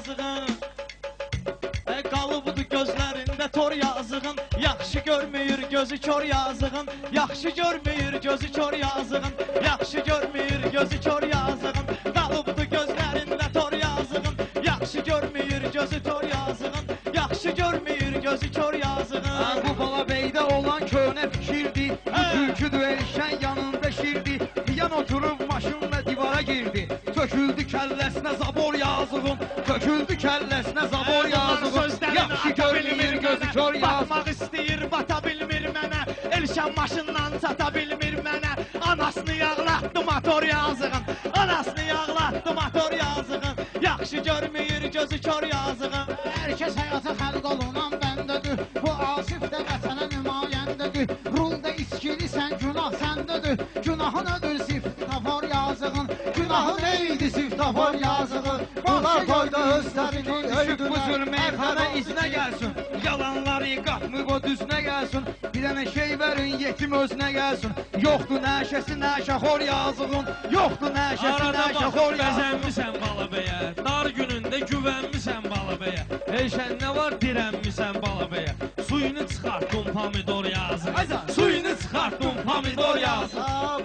yazığın. Qalıbıdır gözlərində tor yazığın. Yaxşı görmür gözü kör yazığın. Yaxşı görmür gözü kör yazığın. Yaxşı görmür gözü kör yazığın. Qalıbıdır gözlərində tor yazığın. Yaxşı görmür gözü kör yazığın. Yaxşı görmür gözü kör yazığın. Bu Balabeydə olan köhnə fikirdi. Türküdür erişən yanında şirdi. Yan oturub maşınla divara girdi. Töküldü kəlləsinə zabor yazığın. Töküldü kəlləsinə zabor yazığın. Yaxşı görmür gözü kör yazığın. Baxmaq istəyir, bata bilmir mənə. Elşən maşından çata bilmir mənə. Anasını yağlatdı motor yazığın. Anasını yağlatdı motor yazığın. Yaxşı görmür gözü kör yazığın. Hər kəs həyata xəlq olunan bəndədir. Bu Asif də vətənə nümayəndədir. Rulda içkili sən günah səndədir. Günahın ödür siftafar yazığın. Günahı neydi siftafar yazığın. Bunlar toyda özlərini Düşüb bu zülm meyxana öldürür. iznə gəlsin. Yalanları qatmıb o düzünə gəlsin. Bir dənə şey verin yetim özünə gəlsin. Yoxdur nəşəsi nəşəxor yazığın. Yoxdur nəşəsi Arada nəşəxor baxıb yazığın. bəzənmisən Balabəyə. Dar günündə güvənmisən Balabəyə. Elşən nə var dirənmisən Balabəyə. Suyunu çıxartdın pomidor yazıq. Suyunu çıxartdın pomidor yazıq.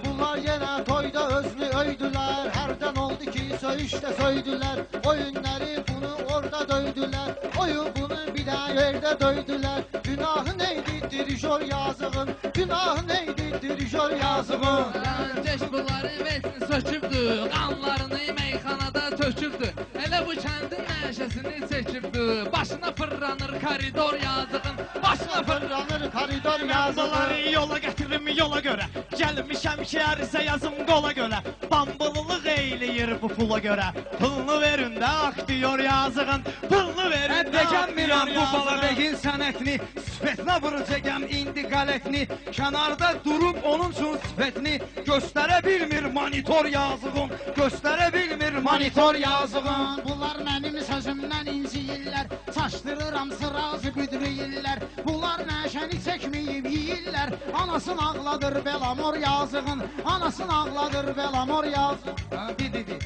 Bunlar yenə toyda özünü öydülər. Hərdən oldu ki söyüşdə söydülər. Oyunları bunu orada döydülər. Oyu bunu bir də yerdə döydülər. Günahı neydi dirijor yazığın. Günahı neydi dirijor yazığın. Geç bunları vesini sökübdü. Qanlarını meyxanada tökübdü. Elə bu kəndin nəşəsini çəkibdü. Başına fırlanır koridor yazığın. Başına Fırlanır koridor yazığın. Yazıları yola gətirim yola görə. Gəlmişəm ki ərizə yazım qola görə. Bambılılıq eyləyir bu pula görə. Pulunu verin də aktyor yazığın. Pulunu verin də Degəmirəm aktyor bu yazığın. Balabeyin sənətini. Sifətinə vuracağım indi qələtini. Kənarda durub onun üçün sifətini. Göstərə bilmir monitor yazığın. Göstərə bilmir monitor yazığın. Bunlar mənim sözümdən inciyirlər. Çaşdırıram sırazı büdrüyürlər. Bunlar nəşəni çəkməyib yiyirlər. Anasını ağladır belamor yazığın. Anasını ağladır belamor yazığın. Dedi.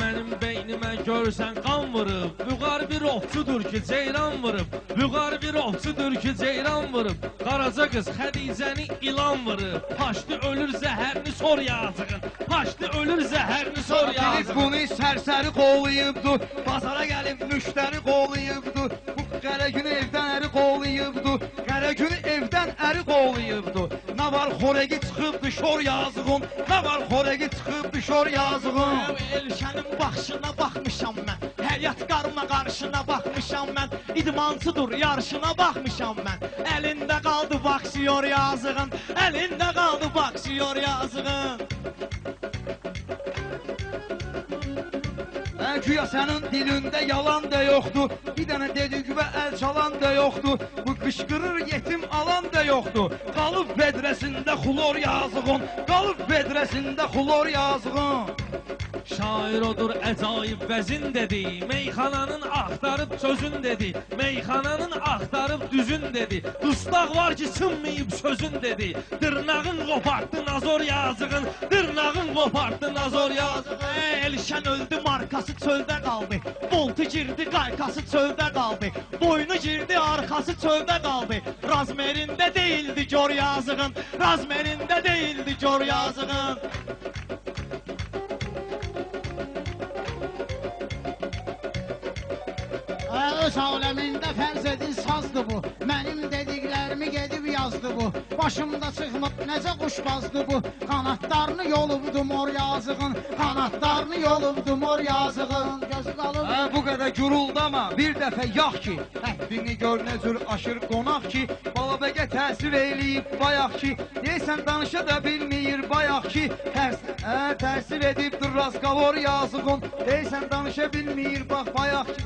Mənim beynimə görsən qan vurub. Vüqar bir ovçudur ki ceyran vurub. Vüqar bir ovçudur ki ceyran vurub. Qaraca qız Xədicəni ilan vurub. Paşdı ölür zəhərini sor yazığın. Paşdı ölür zəhərini sor Bilib yazığın. bunu sərsəri qovlayıbdı. Bazara gəlib müştəri qovlayıbdı. Bu qərə günü evdən əri qovlayıbdı. Qərə günü evdən əri qovlayıbdı. Nə var xorəgi çıxıbdı şor yazığın. Nə var xorəgi çıxıbdı şor yazığın. Elşənin baxışına baxmışam mən. Həyat qarma qarşına baxmışam mən. İdmansıdır yarışına baxmışam mən. Əlində qaldı baksıyor yazığın. Əlində qaldı baksıyor yazığın. Güya sənin dilində yalan da yoxdur. Bir dənə dedik və əl çalan da yoxdur. Bu qışqırır yetim alan da yoxdur. Qalıb vedrəsində xlor yazığın. Qalıb vedrəsində xlor yazığın. Şair odur əcayib vəzin dedi. Meyxananın axtarıb sözün dedi. Meyxananın axtarıb düzün dedi. Dustaq var ki sınmayıb sözün dedi. Dırnağın qopartdı nazor yazığın. Dırnağın qopartdı nazor yazığın. Elşən öldü markası çöldə qaldı. Voltu girdi qaykası çöldə qaldı. Boynu girdi arxası çöldə qaldı. Razmerində değildi gör yazığın. Razmerində değildi gör yazığın. Öz aləmində fərz edin sazdı bu. Mənim dediklərimi gedib yazdı bu. Başımda çıxmır necə quşbazdı bu. Qanatlarını yolubdu mor yazığın. Qanatlarını yolubdu mor yazığın. Gözü qalıb. Bu qədər guruldama bir dəfə yax ki. Həddini gör nə cür aşır qonaq ki. Balabəgə təsir eləyib bayaq ki. Deyəsən danışa da bilməyir bayaq ki. Təsir edibdir razqavor yazığın. Deyəsən danışa bilməyir bax bayaq ki.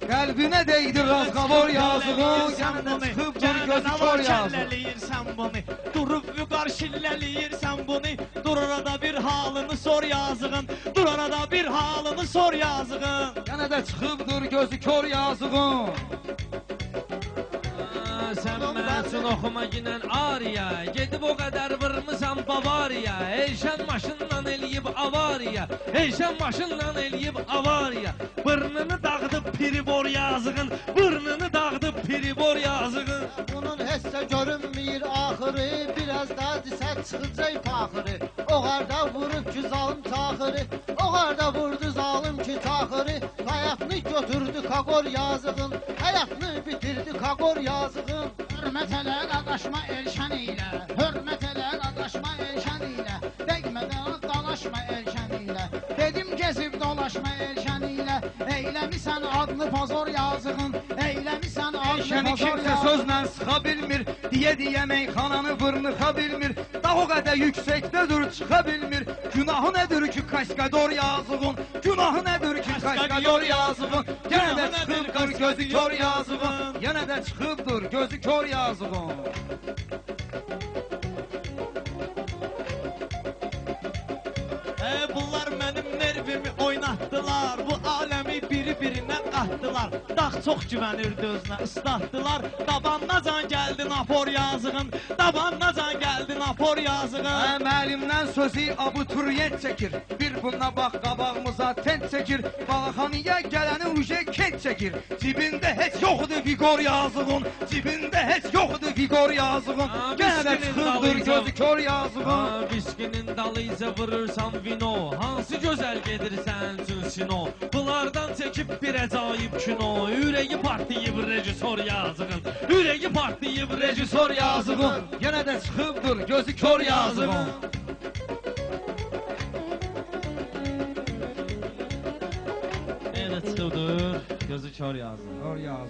Qəlbinə deydir razqavor yazığın. Yanına çıxıbdır gözü kör yazığın. Kəlləliyirsən bunu. Durub vüqar şilləliyirsən bunu. Dur orada bir halını sor yazığın. Dur orada bir halını sor yazığın. Yenə də çıxıbdır gözü kör yazığın. Sən mən üçün oxuma ginən ariya, gedib o qədər vırmısan Bavariya, Elşən maşınla eləyib avariya, Elşən maşınla eləyib avariya, burnunu dağıdıb piribor yazığın, burnunu dağıdıb piribor yazığın. Bunun heç də görünmür axırı, biraz da disə çıxacaq faxırı. O qarda vurub ki zalım taxırı, o qarda vurdu zalım ki taxırı. Həyatını götürdü kaqor yazığın, həyatını bitirdi kaqor yazığın. Hürmet elə qaqaşma Elşən ilə, hürmet elə qaqaşma Elşən ilə, dəgmədən dalaşma Elşən ilə. Dedim gezib dolaşma Elşən ilə, eyləmisən adını pozor yazığın, eyləmisən adını Elşəni pozor kimsə yazığın. sözlə sıxa bilmir, deyə meyxananı vırnıxa bilmir, daha o qədər yüksəkdədir çıxa bilmir. Günahı nədir ki kaskador yazığın, günahı nədir ki kaskador yazığın, yenə də çıxıbdır gözü kör yazığın, yenə də çıxıbdır gözü kör yazığın. Bunlar mənim nervimi oynatdılar, bu aləmi biri-birindən atdılar. Dağ çox güvənirdi özünə, ıslatdılar. Dabannacan gəldi nafor yazığın, dabannacan gəldi nafor yazığın. Müəllimdən sözü abituriyent çəkir, bir buna bax qabağımıza tent çəkir, Balaxanıya gələni uje kent çəkir. Cibində heç yoxdur vigor yazığın, cibində heç yoxdur vigor yazığın, yenə də çıxıbdır gözü kör yazığın. Viskinin dalıyca vurursan vino, hansı gözəl gedirsən üçün sino, bunlardan çəkib bir əcaib kino, ürəyi partlayıb rejissor yazığın, ürəyi partlayıb rejissor yazığın. Yenə də çıxıbdır gözü kör yazığın. Yenə çıxıbdır gözü kör yazığın. Kör yazığın.